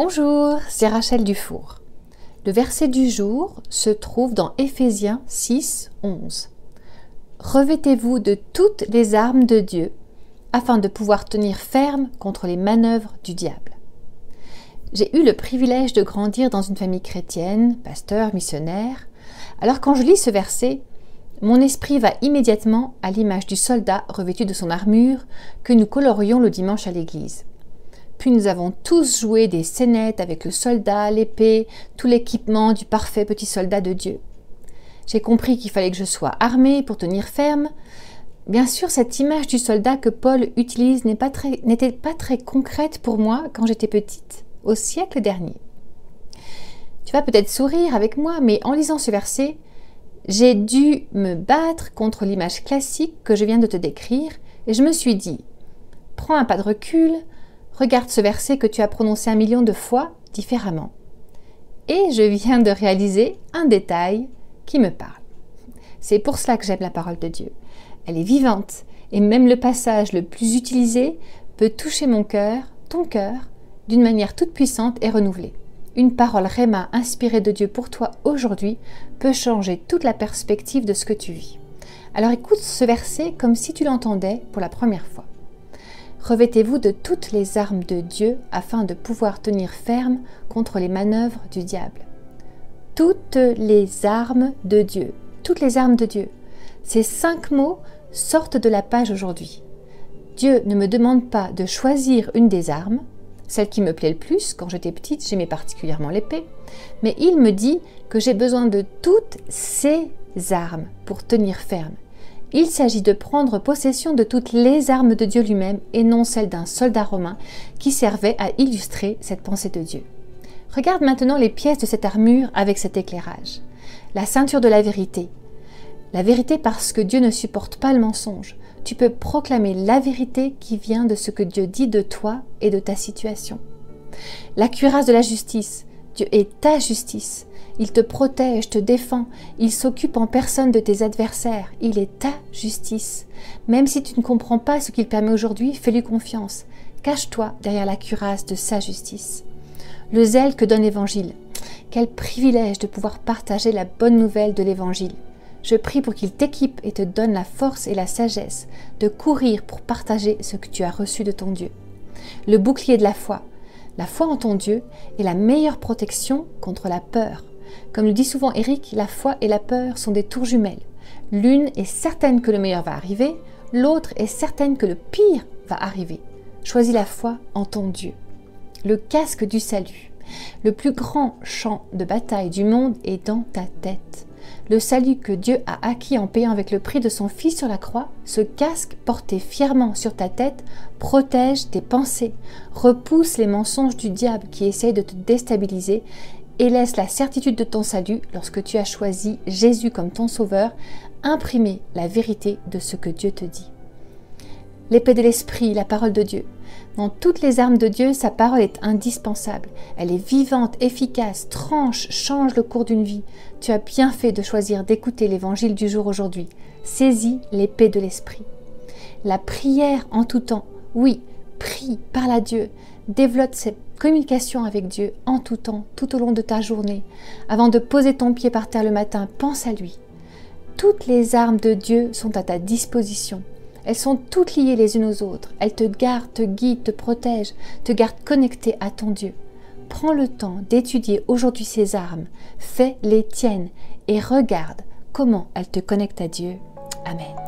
Bonjour, c'est Rachel Dufour. Le verset du jour se trouve dans Éphésiens 6, 11. Revêtez-vous de toutes les armes de Dieu afin de pouvoir tenir ferme contre les manœuvres du diable. J'ai eu le privilège de grandir dans une famille chrétienne, pasteur, missionnaire. Alors quand je lis ce verset, mon esprit va immédiatement à l'image du soldat revêtu de son armure que nous colorions le dimanche à l'église. Puis nous avons tous joué des scénettes avec le soldat, l'épée, tout l'équipement du parfait petit soldat de Dieu. J'ai compris qu'il fallait que je sois armée pour tenir ferme. Bien sûr, cette image du soldat que Paul utilise n'était pas très concrète pour moi quand j'étais petite, au siècle dernier. Tu vas peut-être sourire avec moi, mais en lisant ce verset, j'ai dû me battre contre l'image classique que je viens de te décrire et je me suis dit, prends un pas de recul, regarde ce verset que tu as prononcé 1 million de fois différemment. Et je viens de réaliser un détail qui me parle. C'est pour cela que j'aime la parole de Dieu. Elle est vivante et même le passage le plus utilisé peut toucher mon cœur, ton cœur, d'une manière toute puissante et renouvelée. Une parole Réma inspirée de Dieu pour toi aujourd'hui peut changer toute la perspective de ce que tu vis. Alors écoute ce verset comme si tu l'entendais pour la première fois. Revêtez-vous de toutes les armes de Dieu afin de pouvoir tenir ferme contre les manœuvres du diable. Toutes les armes de Dieu. Toutes les armes de Dieu. Ces 5 mots sortent de la page aujourd'hui. Dieu ne me demande pas de choisir une des armes, celle qui me plaît le plus. Quand j'étais petite, j'aimais particulièrement l'épée. Mais il me dit que j'ai besoin de toutes ces armes pour tenir ferme. Il s'agit de prendre possession de toutes les armes de Dieu lui-même et non celles d'un soldat romain qui servait à illustrer cette pensée de Dieu. Regarde maintenant les pièces de cette armure avec cet éclairage. La ceinture de la vérité. La vérité parce que Dieu ne supporte pas le mensonge. Tu peux proclamer la vérité qui vient de ce que Dieu dit de toi et de ta situation. La cuirasse de la justice. Dieu est ta justice. Il te protège, te défend. Il s'occupe en personne de tes adversaires. Il est ta justice. Même si tu ne comprends pas ce qu'il permet aujourd'hui, fais-lui confiance. Cache-toi derrière la cuirasse de sa justice. Le zèle que donne l'Évangile. Quel privilège de pouvoir partager la bonne nouvelle de l'Évangile. Je prie pour qu'il t'équipe et te donne la force et la sagesse de courir pour partager ce que tu as reçu de ton Dieu. Le bouclier de la foi. La foi en ton Dieu est la meilleure protection contre la peur. Comme le dit souvent Eric, la foi et la peur sont des tours jumelles. L'une est certaine que le meilleur va arriver, l'autre est certaine que le pire va arriver. Choisis la foi en ton Dieu. Le casque du salut. Le plus grand champ de bataille du monde est dans ta tête. Le salut que Dieu a acquis en payant avec le prix de son Fils sur la croix, ce casque porté fièrement sur ta tête protège tes pensées, repousse les mensonges du diable qui essaye de te déstabiliser et laisse la certitude de ton salut lorsque tu as choisi Jésus comme ton sauveur, imprimer la vérité de ce que Dieu te dit. L'épée de l'esprit, la parole de Dieu. Dans toutes les armes de Dieu, sa parole est indispensable. Elle est vivante, efficace, tranche, change le cours d'une vie. Tu as bien fait de choisir d'écouter l'évangile du jour aujourd'hui. Saisis l'épée de l'esprit. La prière en tout temps. Oui, prie, parle à Dieu. Développe cette communication avec Dieu en tout temps, tout au long de ta journée. Avant de poser ton pied par terre le matin, pense à lui. Toutes les armes de Dieu sont à ta disposition. Elles sont toutes liées les unes aux autres. Elles te gardent, te guident, te protègent, te gardent connecté à ton Dieu. Prends le temps d'étudier aujourd'hui ces armes, fais les tiennes et regarde comment elles te connectent à Dieu. Amen.